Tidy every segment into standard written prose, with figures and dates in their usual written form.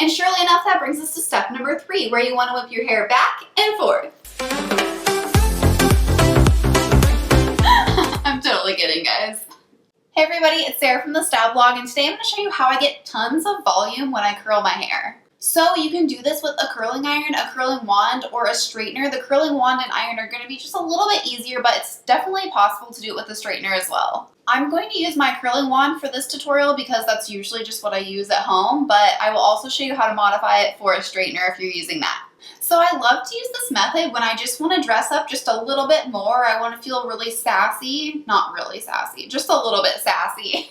And surely enough, that brings us to step number 3, where you want to whip your hair back and forth. I'm totally kidding, guys. Hey everybody, it's Sarah from the Style Blog, and today I'm going to show you how I get tons of volume when I curl my hair. So you can do this with a curling iron, a curling wand, or a straightener. The curling wand and iron are going to be just a little bit easier, but it's definitely possible to do it with a straightener as well. I'm going to use my curling wand for this tutorial because that's usually just what I use at home, but I will also show you how to modify it for a straightener if you're using that. So I love to use this method when I just want to dress up just a little bit more. I want to feel really sassy, not really sassy, just a little bit sassy.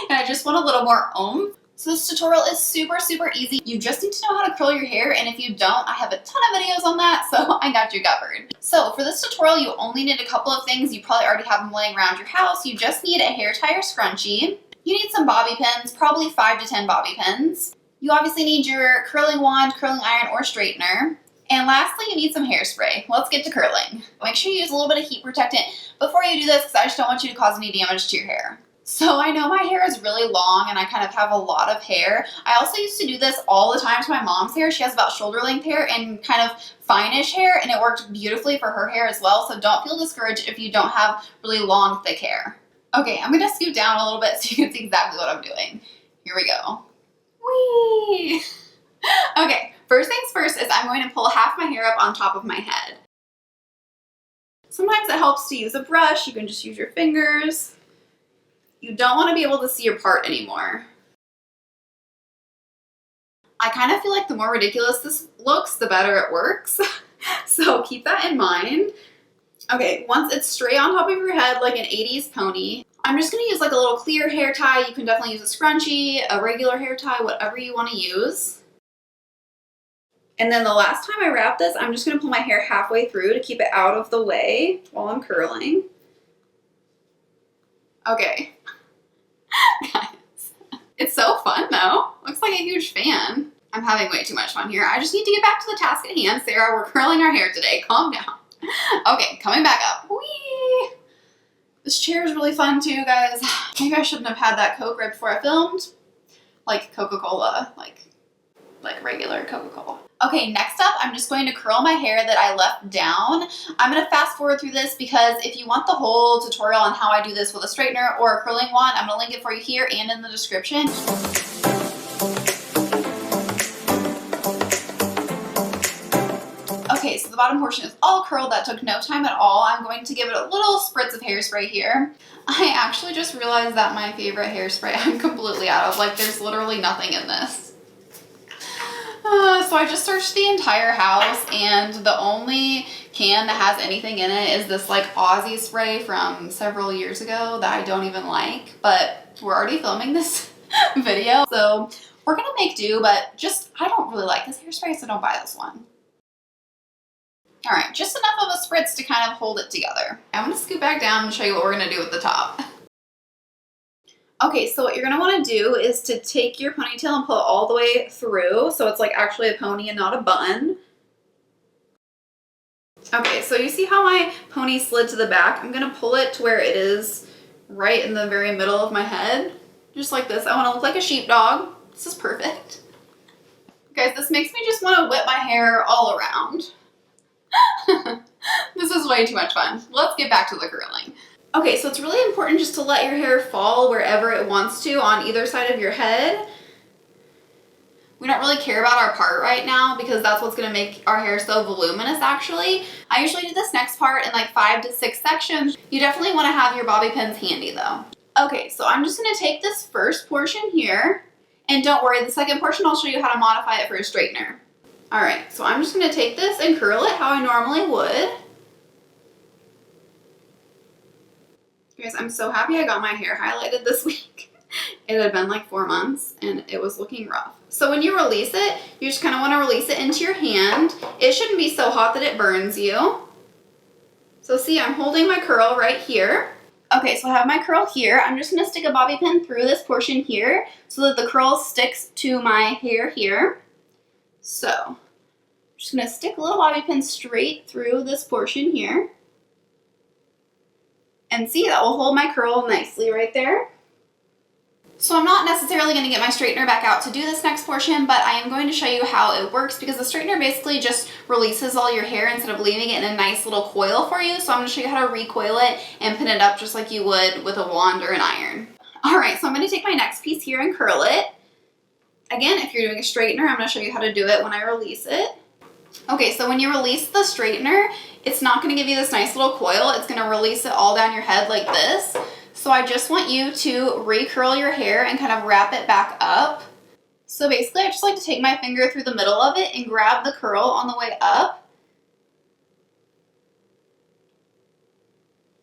And I just want a little more oomph. So this tutorial is super easy. You just need to know how to curl your hair, and if you don't, I have a ton of videos on that, so I got you covered. So for this tutorial, you only need a couple of things. You probably already have them laying around your house. You just need a hair tie or scrunchie. You need some bobby pins, probably 5 to 10 bobby pins. You obviously need your curling wand, curling iron, or straightener. And lastly, you need some hairspray. Let's get to curling. Make sure you use a little bit of heat protectant before you do this because I just don't want you to cause any damage to your hair. So I know my hair is really long and I kind of have a lot of hair. I also used to do this all the time to my mom's hair. She has about shoulder length hair and kind of fine-ish hair, and it worked beautifully for her hair as well. So don't feel discouraged if you don't have really long, thick hair. Okay, I'm gonna scoot down a little bit so you can see exactly what I'm doing. Here we go. Whee! Okay, first things first is I'm going to pull half my hair up on top of my head. Sometimes it helps to use a brush. You can just use your fingers. You don't want to be able to see your part anymore. I kind of feel like the more ridiculous this looks, the better it works. So keep that in mind. Okay, once it's straight on top of your head like an 80s pony, I'm just going to use like a little clear hair tie. You can definitely use a scrunchie, a regular hair tie, whatever you want to use. And then the last time I wrap this, I'm just going to pull my hair halfway through to keep it out of the way while I'm curling. Okay. Guys, it's so fun though. Looks like a huge fan. I'm having way too much fun here. I just need to get back to the task at hand. Sarah, we're curling our hair today. Calm down. Okay, coming back up. Whee! This chair is really fun too, guys. Maybe I shouldn't have had that Coke right before I filmed. Like Coca-Cola, like regular Coca-Cola. Okay, next up, I'm just going to curl my hair that I left down. I'm going to fast forward through this because if you want the whole tutorial on how I do this with a straightener or a curling wand, I'm going to link it for you here and in the description. Okay, so the bottom portion is all curled. That took no time at all. I'm going to give it a little spritz of hairspray here. I actually just realized that my favorite hairspray I'm completely out of. Like, there's literally nothing in this. So I just searched the entire house, and the only can that has anything in it is this like Aussie spray from several years ago that I don't even like, but we're already filming this video, so we're gonna make do, but just, I don't really like this hairspray, so don't buy this one. All right, just enough of a spritz to kind of hold it together. I'm gonna scoot back down and show you what we're gonna do with the top. Okay, so what you're going to want to do is to take your ponytail and pull it all the way through, so it's like actually a pony and not a bun. Okay, so you see how my pony slid to the back? I'm going to pull it to where it is right in the very middle of my head, just like this. I want to look like a sheepdog. This is perfect. Guys, this makes me just want to whip my hair all around. This is way too much fun. Let's get back to the curling. Okay, so it's really important just to let your hair fall wherever it wants to on either side of your head. We don't really care about our part right now because that's what's going to make our hair so voluminous actually. I usually do this next part in like 5 to 6 sections. You definitely want to have your bobby pins handy though. Okay, so I'm just going to take this first portion here, and don't worry, the second portion I'll show you how to modify it for a straightener. Alright, so I'm just going to take this and curl it how I normally would. Guys, I'm so happy I got my hair highlighted this week. It had been like 4 months and it was looking rough. So when you release it, you just kind of want to release it into your hand. It shouldn't be so hot that it burns you. So see, I'm holding my curl right here. Okay, so I have my curl here. I'm just going to stick a bobby pin through this portion here so that the curl sticks to my hair here. So I'm just going to stick a little bobby pin straight through this portion here. And see, that will hold my curl nicely right there. So I'm not necessarily going to get my straightener back out to do this next portion, but I am going to show you how it works because the straightener basically just releases all your hair instead of leaving it in a nice little coil for you. So I'm going to show you how to recoil it and pin it up just like you would with a wand or an iron. All right, so I'm going to take my next piece here and curl it. Again, if you're doing a straightener, I'm going to show you how to do it when I release it. Okay, so when you release the straightener, it's not going to give you this nice little coil. It's going to release it all down your head like this. So I just want you to recurl your hair and kind of wrap it back up. So basically, I just like to take my finger through the middle of it and grab the curl on the way up.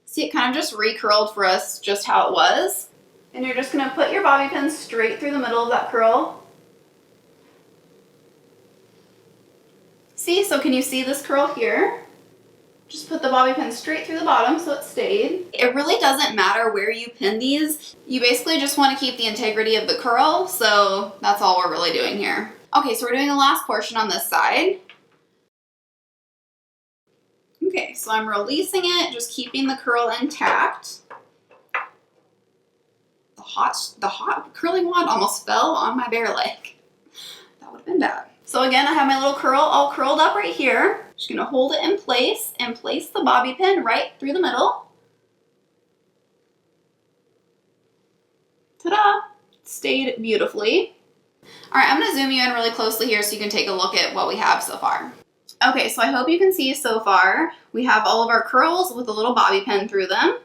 See, it kind of just recurled for us just how it was. And you're just going to put your bobby pin straight through the middle of that curl. See, so can you see this curl here? Just put the bobby pin straight through the bottom so it stayed. It really doesn't matter where you pin these. You basically just want to keep the integrity of the curl, so that's all we're really doing here. Okay, so we're doing the last portion on this side. Okay, so I'm releasing it, just keeping the curl intact. The hot curling wand almost fell on my bare leg. That would have been bad. So again, I have my little curl all curled up right here. Just gonna hold it in place and place the bobby pin right through the middle. Ta-da! Stayed beautifully. All right, I'm gonna zoom you in really closely here so you can take a look at what we have so far. Okay, so I hope you can see so far, we have all of our curls with a little bobby pin through them.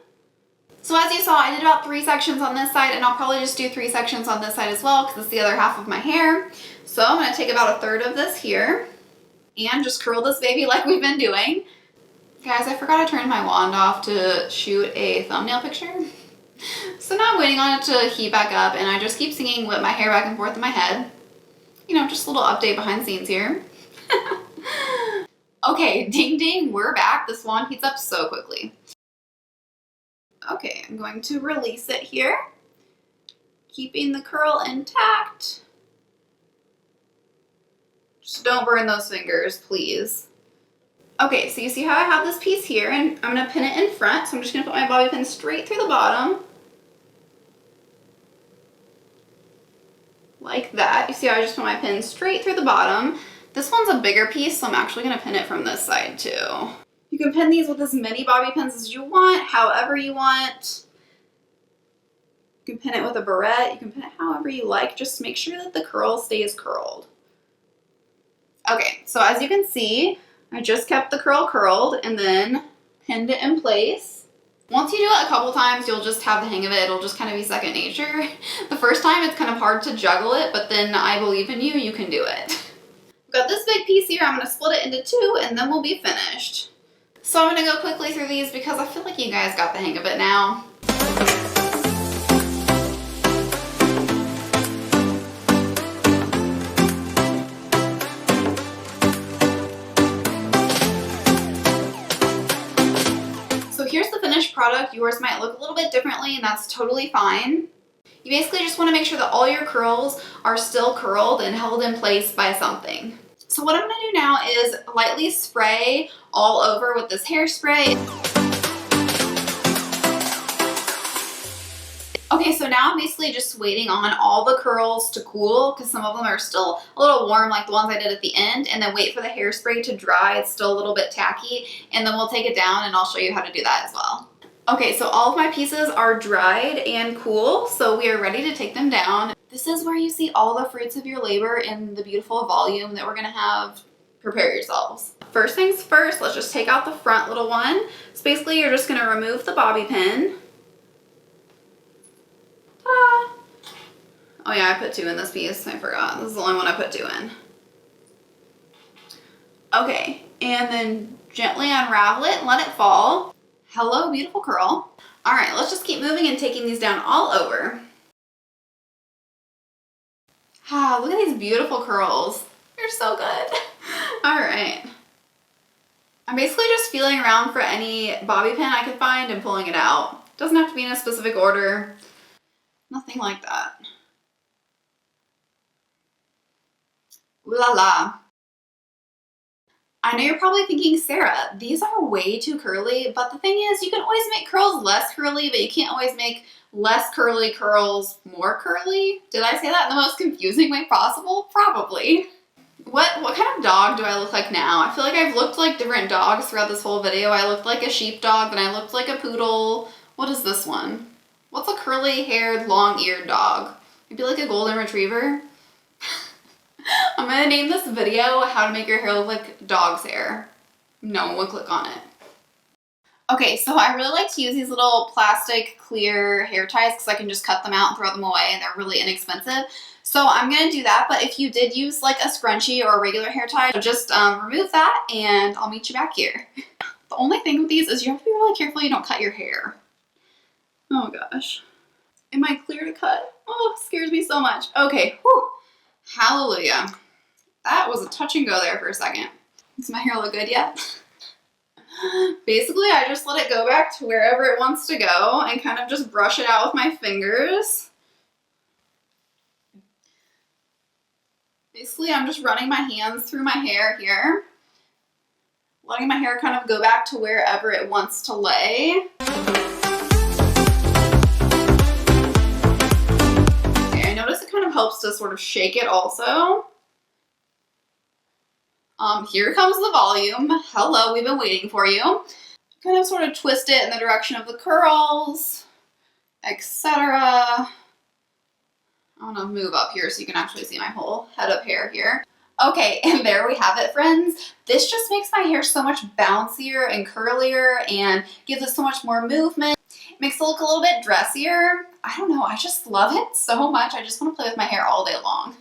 So as you saw, I did about 3 sections on this side, and I'll probably just do 3 sections on this side as well because it's the other half of my hair. So I'm going to take about 1/3 of this here and just curl this baby like we've been doing. Guys, I forgot I turned my wand off to shoot a thumbnail picture. So now I'm waiting on it to heat back up, and I just keep singing Whip My Hair Back and Forth in my head. You know, just a little update behind the scenes here. Okay, ding ding, we're back. This wand heats up so quickly. Okay, I'm going to release it here, keeping the curl intact. Just don't burn those fingers, please. Okay, so you see how I have this piece here, and I'm going to pin it in front, so I'm just going to put my bobby pin straight through the bottom. Like that. You see how I just put my pin straight through the bottom. This one's a bigger piece, so I'm actually going to pin it from this side too. You can pin these with as many bobby pins as you want, however you want. You can pin it with a barrette, you can pin it however you like, just make sure that the curl stays curled. Okay, so as you can see, I just kept the curl curled and then pinned it in place. Once you do it a couple times, you'll just have the hang of it. It'll just kind of be second nature. The first time it's kind of hard to juggle it, but then I believe in you, you can do it. I've got this big piece here, I'm going to split it into 2 and then we'll be finished. So I'm going to go quickly through these because I feel like you guys got the hang of it now. So here's the finished product. Yours might look a little bit differently, and that's totally fine. You basically just want to make sure that all your curls are still curled and held in place by something. So what I'm going to do now is lightly spray all over with this hairspray. Okay, so now I'm basically just waiting on all the curls to cool because some of them are still a little warm like the ones I did at the end, and then wait for the hairspray to dry. It's still a little bit tacky, and then we'll take it down and I'll show you how to do that as well. Okay, so all of my pieces are dried and cool, so we are ready to take them down. This is where you see all the fruits of your labor and the beautiful volume that we're gonna have. Prepare yourselves. First things first, let's just take out the front little one. So basically you're just gonna remove the bobby pin. Ta-da! Oh yeah, I put 2 in this piece, I forgot. This is the only one I put 2 in. Okay, and then gently unravel it and let it fall. Hello, beautiful curl. All right, let's just keep moving and taking these down all over. Ah, look at these beautiful curls. They're so good. All right. I'm basically just feeling around for any bobby pin I can find and pulling it out. Doesn't have to be in a specific order. Nothing like that. Ooh la la. I know you're probably thinking, Sarah, these are way too curly, but the thing is, you can always make curls less curly, but you can't always make less curly curls more curly. Did I say that in the most confusing way possible? Probably. What kind of dog do I look like now? I feel like I've looked like different dogs throughout this whole video. I looked like a sheepdog, then I looked like a poodle. What is this one? What's a curly-haired, long-eared dog? Maybe like a golden retriever? I'm gonna name this video how to make your hair look like dog's hair. No one will click on it. Okay, so I really like to use these little plastic clear hair ties because I can just cut them out and throw them away and they're really inexpensive. So I'm gonna do that, but if you did use like a scrunchie or a regular hair tie, just remove that and I'll meet you back here. The only thing with these is you have to be really careful you don't cut your hair. Oh gosh. Am I clear to cut? Oh, it scares me so much. Okay, whew. Hallelujah. That was a touch and go there for a second. Does my hair look good yet? Basically, I just let it go back to wherever it wants to go and kind of just brush it out with my fingers. Basically, I'm just running my hands through my hair here, letting my hair kind of go back to wherever it wants to lay. Okay, I notice it kind of helps to sort of shake it also. Here comes the volume. Hello, we've been waiting for you. Kind of sort of twist it in the direction of the curls, etc. I'm gonna move up here so you can actually see my whole head of hair here. Okay, and there we have it, friends. This just makes my hair so much bouncier and curlier and gives it so much more movement. It makes it look a little bit dressier. I don't know, I just love it so much. I just want to play with my hair all day long.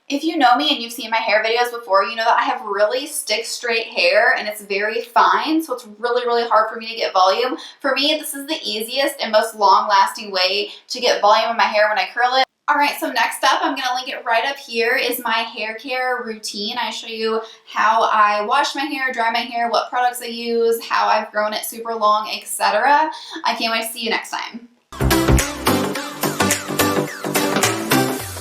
If you know me and you've seen my hair videos before, you know that I have really stick straight hair and it's very fine, so it's really, really hard for me to get volume. For me, this is the easiest and most long-lasting way to get volume in my hair when I curl it. Alright, so next up, I'm going to link it right up here, is my hair care routine. I show you how I wash my hair, dry my hair, what products I use, how I've grown it super long, etc. I can't wait to see you next time.